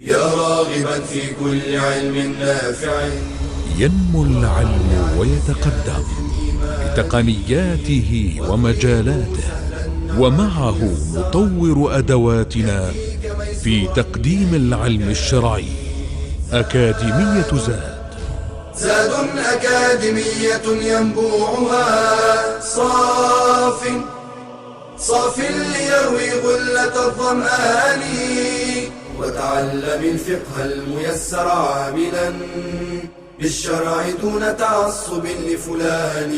يا راغبا في كل علم نافع. ينمو العلم ويتقدم بتقنياته ومجالاته، ومعه نطور أدواتنا في تقديم العلم الشرعي. أكاديمية زاد أكاديمية ينبوعها صاف ليروي غلة الظمآن. وتعلم الفقه الميسر عاملا بالشرع دون تعصب لفلان.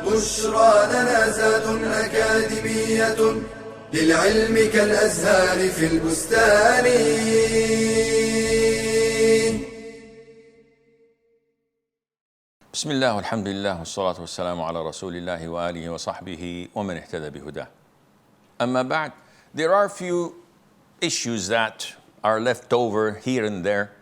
بشرى لنا زاد أكاديمية للعلم كالأزهار في البستان. بسم الله والحمد لله والصلاة والسلام على رسول الله وآله وصحبه ومن اهتدى بهداه. أما بعد, there are few issues that are left over here and there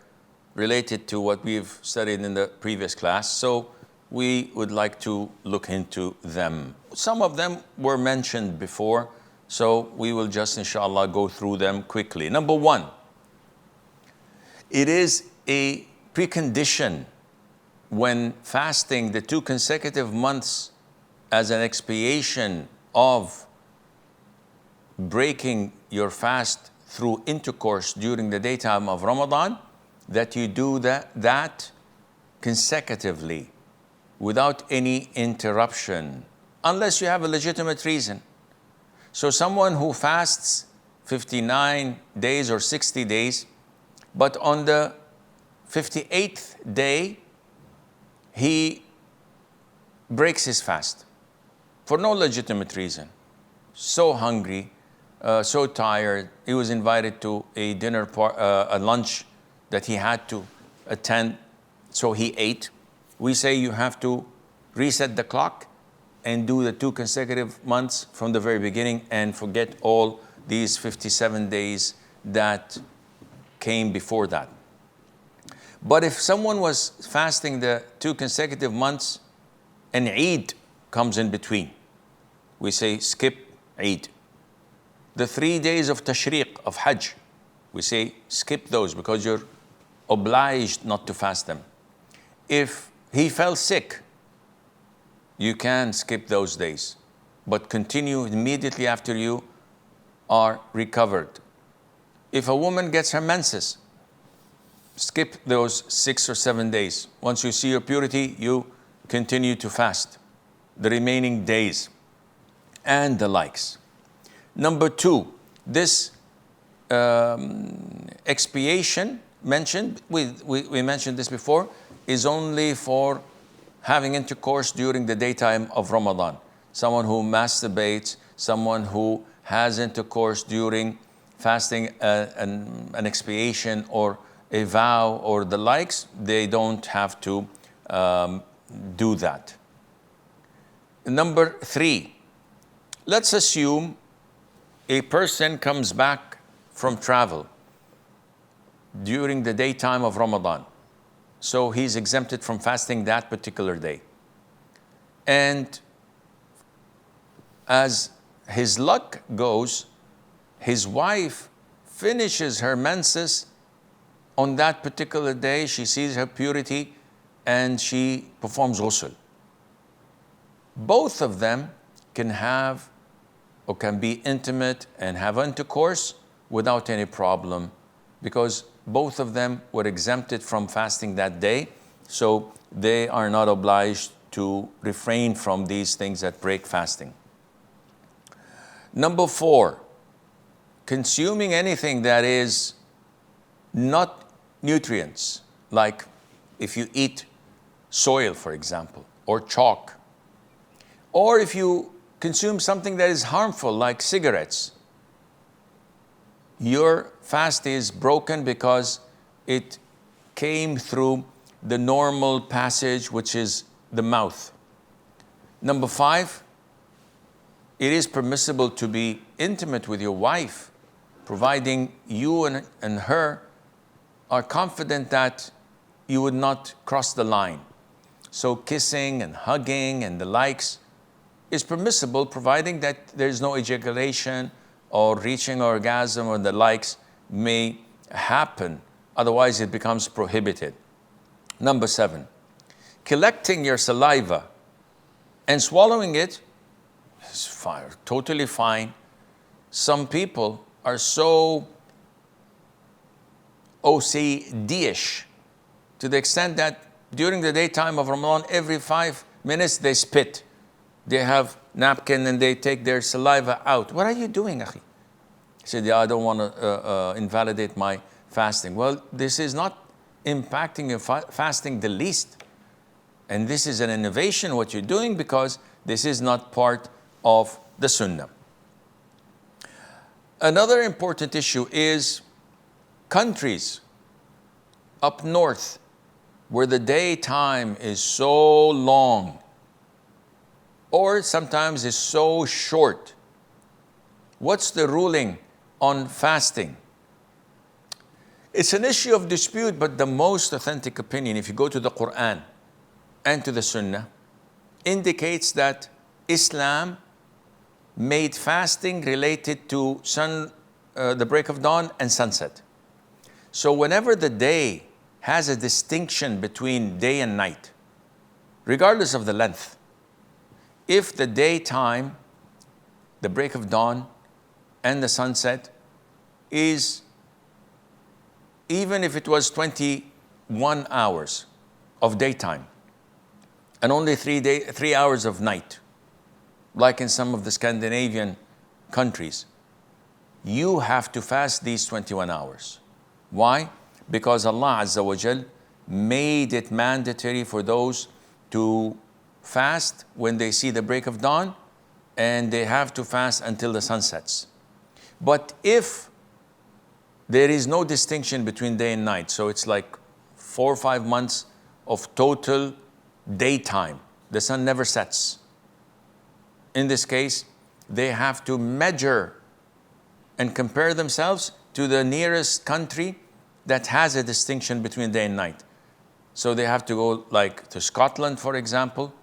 related to what we've studied in the previous class, so we would like to look into them. Some of them were mentioned before, so we will just inshallah go through them quickly. Number one, it is a precondition when fasting the 2 consecutive months as an expiation of breaking your fast through intercourse during the daytime of Ramadan, that you do that consecutively without any interruption, unless you have a legitimate reason. So someone who fasts 59 days or 60 days, but on the 58th day, he breaks his fast for no legitimate reason. So hungry, so tired. He was invited to a a lunch that he had to attend, so he ate. We say you have to reset the clock and do the 2 consecutive months from the very beginning and forget all these 57 days that came before that. But if someone was fasting the 2 consecutive months and Eid comes in between, we say skip Eid. The 3 days of Tashriq, of Hajj, we say skip those because you're obliged not to fast them. If he fell sick, you can skip those days, but continue immediately after you are recovered. If a woman gets her menses, skip those 6 or 7 days. Once you see your purity, you continue to fast the remaining days and the likes. Number 2, this expiation mentioned, we mentioned this before, is only for having intercourse during the daytime of Ramadan. Someone who masturbates, someone who has intercourse during fasting an expiation or a vow or the likes, they don't have to do that. Number 3, let's assume a person comes back from travel during the daytime of Ramadan. So he's exempted from fasting that particular day. And as his luck goes, his wife finishes her menses on that particular day. She sees her purity and she performs ghusl. Both of them can have or can be intimate and have intercourse without any problem, because both of them were exempted from fasting that day, so they are not obliged to refrain from these things that break fasting. Number 4, consuming anything that is not nutrients, like if you eat soil, for example, or chalk, or if you consume something that is harmful, like cigarettes, your fast is broken because it came through the normal passage, which is the mouth. Number 5, it is permissible to be intimate with your wife, providing you and her are confident that you would not cross the line. So kissing and hugging and the likes is permissible, providing that there is no ejaculation or reaching orgasm or the likes may happen. Otherwise, it becomes prohibited. Number 7, collecting your saliva and swallowing it is fine, totally fine. Some people are so OCD-ish to the extent that during the daytime of Ramadan, every 5 minutes they spit. They have napkin and they take their saliva out. What are you doing, akhi? He said, yeah, I don't want to invalidate my fasting. Well, this is not impacting your fasting the least. And this is an innovation, what you're doing, because this is not part of the sunnah. Another important issue is countries up north where the daytime is so long or sometimes is so short. What's the ruling on fasting? It's an issue of dispute, but the most authentic opinion, if you go to the Quran and to the Sunnah, indicates that Islam made fasting related to the break of dawn and sunset. So whenever the day has a distinction between day and night, regardless of the length, if the daytime, the break of dawn, and the sunset is, even if it was 21 hours of daytime and only 3 hours of night, like in some of the Scandinavian countries, you have to fast these 21 hours. Why? Because Allah Azza wa Jal made it mandatory for those to fast when they see the break of dawn, and they have to fast until the sun sets. But if there is no distinction between day and night, so it's like 4 or 5 months of total daytime, the sun never sets. In this case, they have to measure and compare themselves to the nearest country that has a distinction between day and night. So they have to go like to Scotland, for example,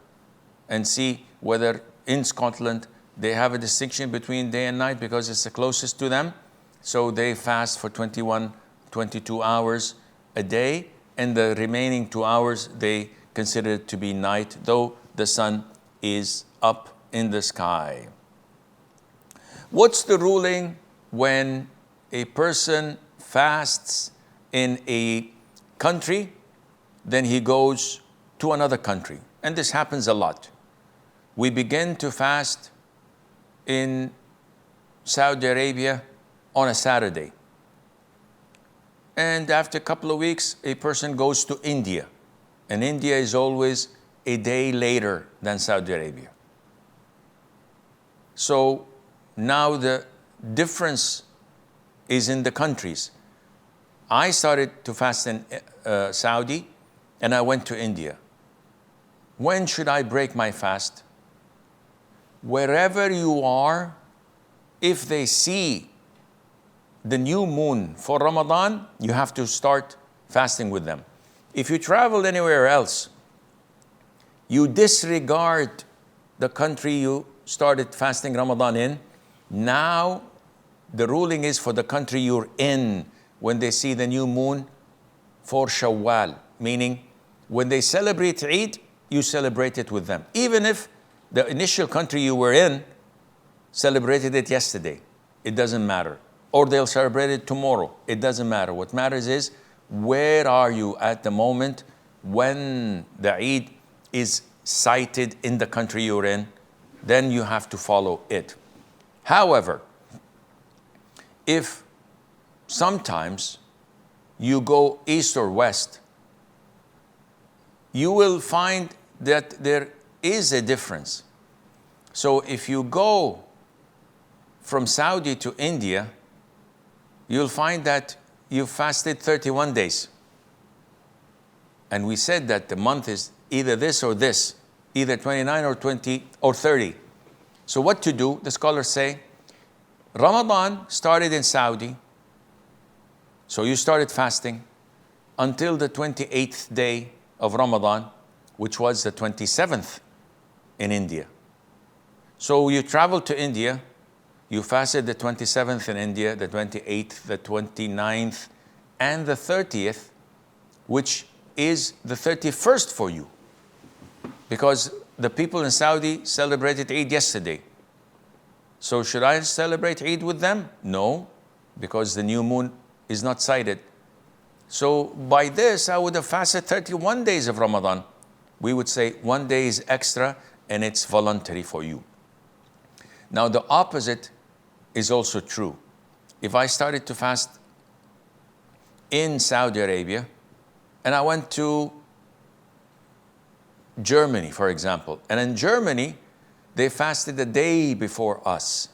and see whether in Scotland they have a distinction between day and night because it's the closest to them. So they fast for 21, 22 hours a day, and the remaining 2 hours they consider it to be night, though the sun is up in the sky. What's the ruling when a person fasts in a country, then he goes to another country? And this happens a lot. We begin to fast in Saudi Arabia on a Saturday. And after a couple of weeks, a person goes to India. And India is always a day later than Saudi Arabia. So now the difference is in the countries. I started to fast in Saudi, and I went to India. When should I break my fast? Wherever you are, if they see the new moon for Ramadan, you have to start fasting with them. If you travel anywhere else, you disregard the country you started fasting Ramadan in. Now, the ruling is for the country you're in when they see the new moon for Shawwal, meaning when they celebrate Eid, you celebrate it with them. Even if the initial country you were in celebrated it yesterday, it doesn't matter. Or they'll celebrate it tomorrow, it doesn't matter. What matters is, where are you at the moment when the Eid is cited in the country you're in? Then you have to follow it. However, if sometimes you go east or west, you will find that there is a difference. So if you go from Saudi to India, you'll find that you fasted 31 days. And we said that the month is either this or this, either 29 or 20 or 30. So what to do? The scholars say, Ramadan started in Saudi, so you started fasting until the 28th day of Ramadan, which was the 27th in India. So you traveled to India, you fasted the 27th in India, the 28th, the 29th and the 30th, which is the 31st for you. Because the people in Saudi celebrated Eid yesterday. So should I celebrate Eid with them? No, because the new moon is not sighted. So by this, I would have fasted 31 days of Ramadan. We would say 1 day is extra and it's voluntary for you. Now the opposite is also true. If I started to fast in Saudi Arabia and I went to Germany, for example, and in Germany, they fasted the day before us.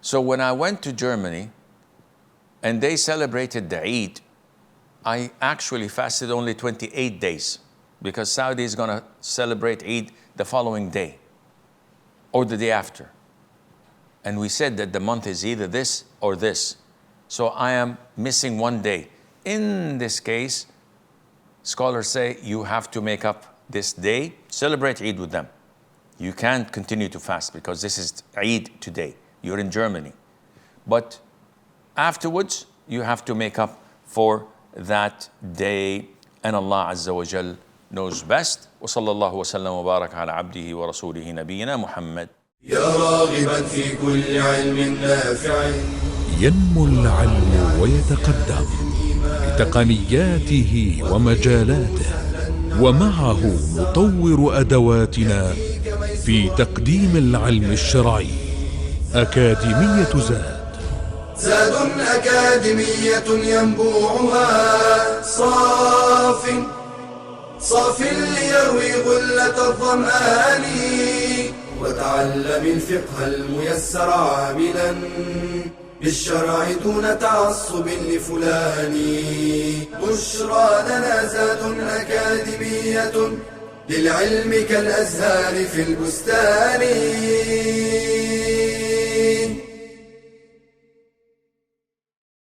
So when I went to Germany and they celebrated the Eid, I actually fasted only 28 days because Saudi is going to celebrate Eid the following day or the day after. And we said that the month is either this or this. So I am missing 1 day. In this case, scholars say you have to make up this day, celebrate Eid with them. You can't continue to fast because this is Eid today. You're in Germany. But afterwards, you have to make up for that day. And Allah Azza wa Jal knows best. وصلى الله وسلم وبارك على عبده ورسوله نبينا محمد. يا راغبا في كل علم نافع. ينمو العلم ويتقدم بتقنياته ومجالاته، ومعه نطور أدواتنا في تقديم العلم الشرعي. أكاديمية زاد أكاديمية ينبوعها صاف ليروي غلة الظمآن. وتعلم الفقه الميسر عاملا بالشرع دون تعصب لفلان. بشرى لنا زاد أكاديمية للعلم كالأزهار في البستان.